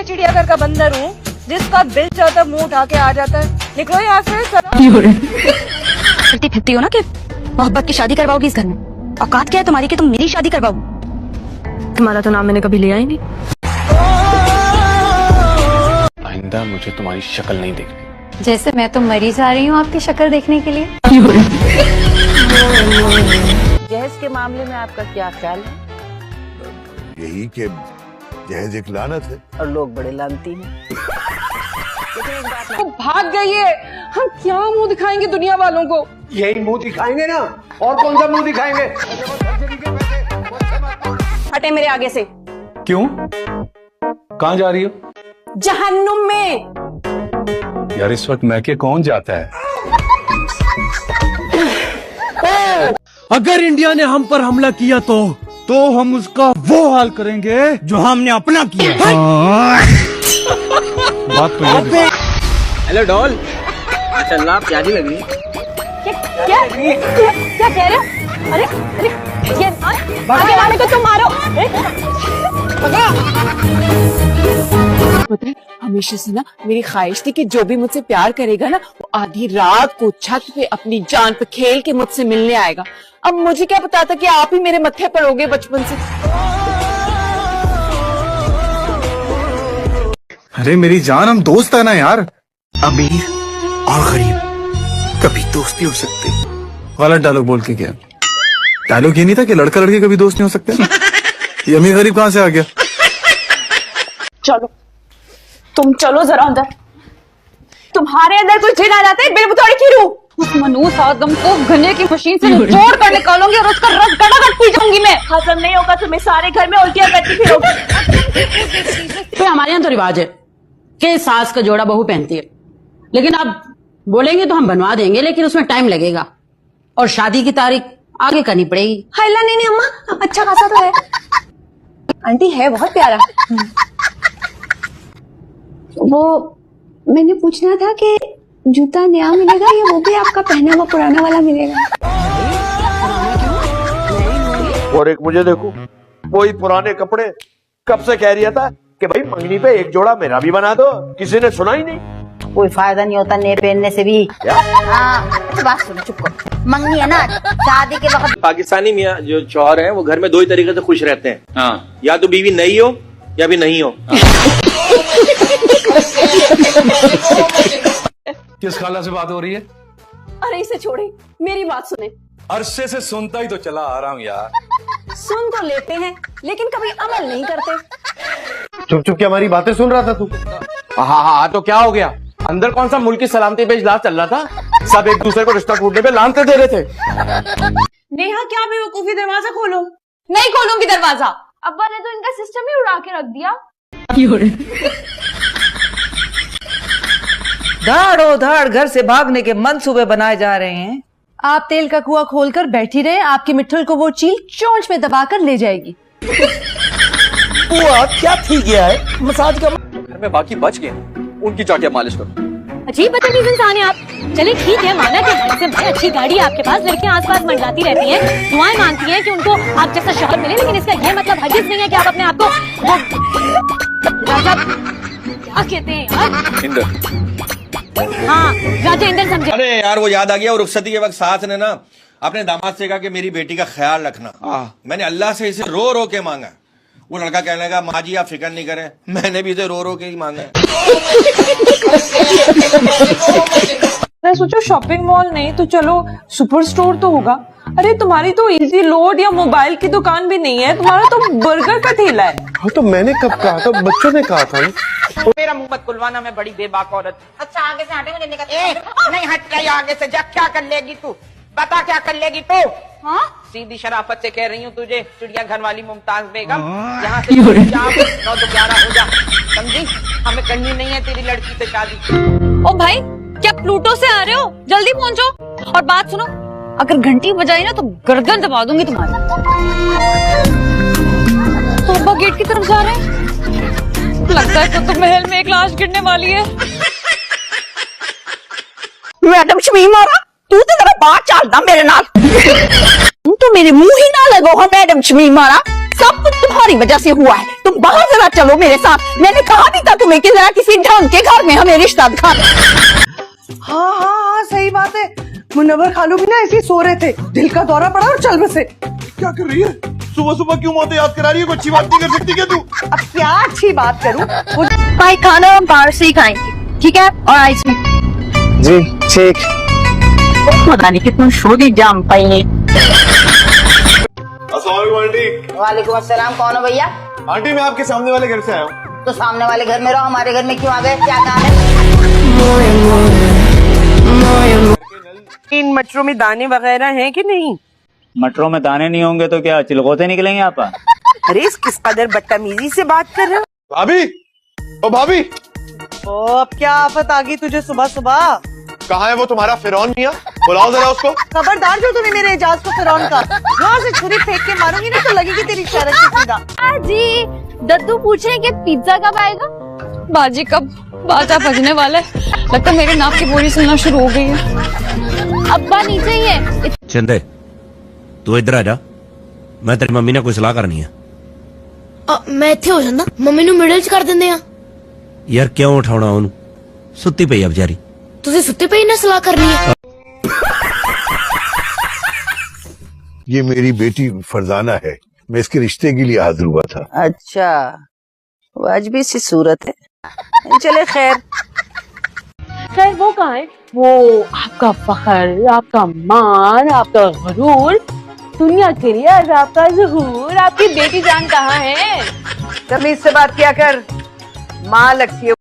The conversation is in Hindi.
मैं चिड़ियाघर का बंदर हूँ जिसका दिल चाहता मुंह उठा के आ जाता है। निकलो यहाँ से। चलती फिरती हो ना कि मोहब्बत की शादी करवाओगी इस घर में। औकात क्या है तुम्हारी कि तुम मेरी शादी करवाओ? तुम्हारा तो नाम मैंने कभी लिया ही नहीं। आइंदा मुझे तुम्हारी शक्ल नहीं देखनी। जैसे मैं तो मरी जा रही हूँ आपकी शक्ल देखने के लिए। जहेज के मामले में आपका क्या ख्याल है? यही कि जहेज एक लानत है और लोग बड़े लानती हैं। तो भाग गई है, हम क्या मुंह दिखाएंगे दुनिया वालों को? यही मुंह दिखाएंगे ना, और कौन सा मुंह दिखाएंगे? हटे मेरे आगे से। क्यों? कहाँ जा रही हो? जहन्नुम में। यार इस वक्त मैके कौन जाता है? अगर इंडिया ने हम पर हमला किया तो हम उसका वो हाल करेंगे जो हमने अपना किया। बात तो ये। हेलो डॉल, माशाल्लाह प्यारी लग रही है। क्या कह रहे हो? अरे ये आगे वाले को तुम मारो। पता है, हमेशा से ना मेरी ख्वाहिश थी कि जो भी मुझसे प्यार करेगा ना, वो आधी रात को छत पे अपनी जान पे खेल के मुझसे मिलने आएगा। अब मुझे क्या पता था कि आप ही मेरे मत्थे पर होगे बचपन से। अरे मेरी जान, हम दोस्त है ना यार। अमीर और गरीब कभी दोस्त नहीं हो सकते। गलत डायलॉग बोल के क्या? डायलॉग ये नहीं था कि लड़का लड़की कभी दोस्त नहीं हो सकते? ये अमीर गरीब कहाँ से आ गया? चलो तुम चलो जरा अंदर। तुम्हारे अंदर कोई जिन आ जाता है, बेबुतौड़ी की रूह। उस मनूस आदम को गन्ने की मशीन से निचोड़ कर निकालूंगी और उसका रस गड़ागड़ पी जाऊंगी मैं। हजम नहीं होगा तुम्हें, सारे घर में उल्टियां करती फिरोगी। तो हमारे यहाँ तो रिवाज है कि सास का जोड़ा बहू पहनती है, लेकिन आप बोलेंगे तो हम बनवा देंगे, लेकिन उसमें टाइम लगेगा और शादी की तारीख आगे करनी पड़ेगी। हाइला नहीं अम्मा, अच्छा खासा तो है। आंटी है बहुत प्यारा। वो मैंने पूछना था कि जूता नया मिलेगा या वो भी आपका पहना हुआ पुराना वाला मिलेगा? और एक मुझे देखो, वही पुराने कपड़े। कब से कह रहा था कि भाई मंगनी पे एक जोड़ा मेरा भी बना दो, किसी ने सुना ही नहीं। कोई फायदा नहीं होता नए पहनने से भी। अच्छा बात सुनो, चुप करो। मंगनी है ना, शादी के वक्त पाकिस्तानी मियाँ जो शौहर हैं वो घर में दो ही तरीके से खुश रहते हैं। हाँ, या तो बीवी नई हो या भी नहीं हो। किस खाला से बात हो रही है? अरे इसे छोड़े, मेरी बात सुने। अरसे से सुनता ही तो चला आ रहा हूँ यार। सुन तो लेते हैं लेकिन कभी अमल नहीं करते। चुप चुप के हमारी बातें सुन रहा था तू? हाँ, तो क्या हो गया? अंदर कौन सा मुल्क की सलामती पे इजलास चल रहा था? सब एक दूसरे को रिश्ता टूटने पे लानते दे रहे थे। नेहा क्या बेवकूफी, दरवाजा खोलो। नहीं खोलूंगी दरवाजा। अब्बा ने तो इनका सिस्टम ही उड़ा के रख दिया। धाड़ो धाड़ घर से भागने के मंसूबे बनाए जा रहे हैं। आप तेल का कुआं खोलकर बैठी रहे, आपकी मिट्ठल को वो चील चोंच में दबाकर ले जाएगी। कुआं क्या थी गया है? मसाज का घर में बाकी बच गए, उनकी जाके मालिश करो। अजीब बदतमीज इंसान है आप। चले ठीक है, माना कि से भाई अच्छी गाड़ी है आपके पास, लड़कियां आसपास मंडराती रहती हैं, दुआएं मांगती हैं कि उनको आप जैसा शौहर मिले, लेकिन इसका ये मतलब हरगिज़ नहीं है कि आप अपने आप को राजा क्या कहते हैं यार? इंदर। हाँ, राजा इंदर समझे। अरे यार वो याद आ गया, और रुखसती के वक्त सास ने ना अपने दामाद से कहा कि मेरी बेटी का ख्याल रखना। मैंने अल्लाह से इसे रो रो के मांगा। वो लड़का कहने लगा, माँ जी आप फिक्र नहीं करें। मैंने भी इसे रो रो के ही मांगा है। मैं सोचो शॉपिंग मॉल नहीं तो चलो सुपर स्टोर तो होगा। अरे तुम्हारी तो इजी लोड या मोबाइल की दुकान भी नहीं है, तुम्हारा तो बर्गर का ठेला है। हाँ तो मैंने कब कहा था? बच्चों ने कहा था ना। मेरा मुंह मत खुलवाना, मैं बड़ी बेबाक औरत। अच्छा आगे से हटेंगे नहीं हट गई आगे से। जा, क्या कर लेगी तू? बता क्या कर लेगी तू? हाँ सीधी शराफत से कह रही हूँ तुझे, चिड़िया घर वाली मुमताज बेगम, यहाँ से 9 तो 11 हो जा, समझी? हमें करनी नहीं है तेरी लड़की से शादी। ओ भाई, क्या प्लूटो से आ रहे हो? जल्दी पहुंचो। और बात सुनो, अगर घंटी बजाई ना तो गर्दन दबा दूंगी तुम्हारी। तो अब्बा गेट की तरफ जा रहे हैं। लगता है तो महल में एक लाश गिरने वाली है। मैडम शमीम, तू तो जरा बात चलदा मेरे नाल। तुम तो मेरे मुंह ही ना लगो हो मैडम शमीमारा, सब कुछ तुम्हारी वजह से हुआ है। तुम बाहर जरा चलो मेरे साथ। मैंने कहा भी था तुम्हें कि जरा किसी ढंग के घर में हमें रिश्ता दिखा दो। हाँ सही बात है। मुनव्वर खालू भी ना ऐसे ही सो रहे थे, दिल का दौरा पड़ा और चल बसे। क्या कर रही है? सुबह सुबह क्यों मौतें याद करा रही है? कोई अच्छी बात नहीं कर सकती क्या तू? अब क्या अच्छी बात करूं? भाई खाना हम बाहर से ही खाएंगे, ठीक है? और आइसक्रीम जी ठीक। पता नहीं कितना शोरी जाम पाई है। आंटी। वालेकुम अस्सलाम। कौन हो भैया? आंटी मैं आपके सामने वाले घर से आया हूँ। तो सामने वाले घर में रहो, हमारे घर में क्यों आ गए? क्या काम है? इन मटरों में दाने वगैरह हैं कि नहीं? मटरों में दाने नहीं होंगे तो क्या चिलगोते निकलेंगे आप? अरे इस किस कदर बदतमीजी से बात कर रहे हो? भाभी, ओ भाभी, ओ अब क्या आफत आ गई तुझे सुबह सुबह? कहाँ है वो तुम्हारा फिरौन मियाँ? बुलाओ जरा उसको। खबरदार जो तूने मेरे एजाज को फिरौन का यहाँ से छुरी फेंक के मारूंगी ना तो लगेगी तेरी शरत की सीधा। जी दद्दू पूछे कि पिज्जा कब आएगा? बाजी कब बाजा बजने वाला है, लगता है मेरे नाप की बोरी सुनना शुरू हो गई है। अब्बा नीचे ही है। चंदे तू इधर आ जा, मैं तेरी मम्मी ने कोई सलाह करनी है। मैं इत्थे हो जांदा, मम्मी ਨੂੰ ਮਿਡਲ ਚ ਕਰ ਦਿੰਦੇ ਆ। यार क्यों उठाना ਉਹਨੂੰ, ਸੁੱਤੀ ਪਈ ਆ ਵਿਚਾਰੀ। ਤੁਸੀਂ ਸੁੱਤੇ ਪਈ ਨਾ ਸਲਾਹ ਕਰਨੀ ਹੈ। ये मेरी बेटी फरजाना है, मैं इसके रिश्ते के लिए हाजिर हुआ था। अच्छा वाजबी सी सूरत है, चले खैर। खैर वो कहाँ है? वो आपका फखर, आपका मान, आपका गरूर, दुनिया के लिए आपका ज़हूर, आपकी बेटी जान कहाँ है? तमीज से बात किया कर, माँ लगती है।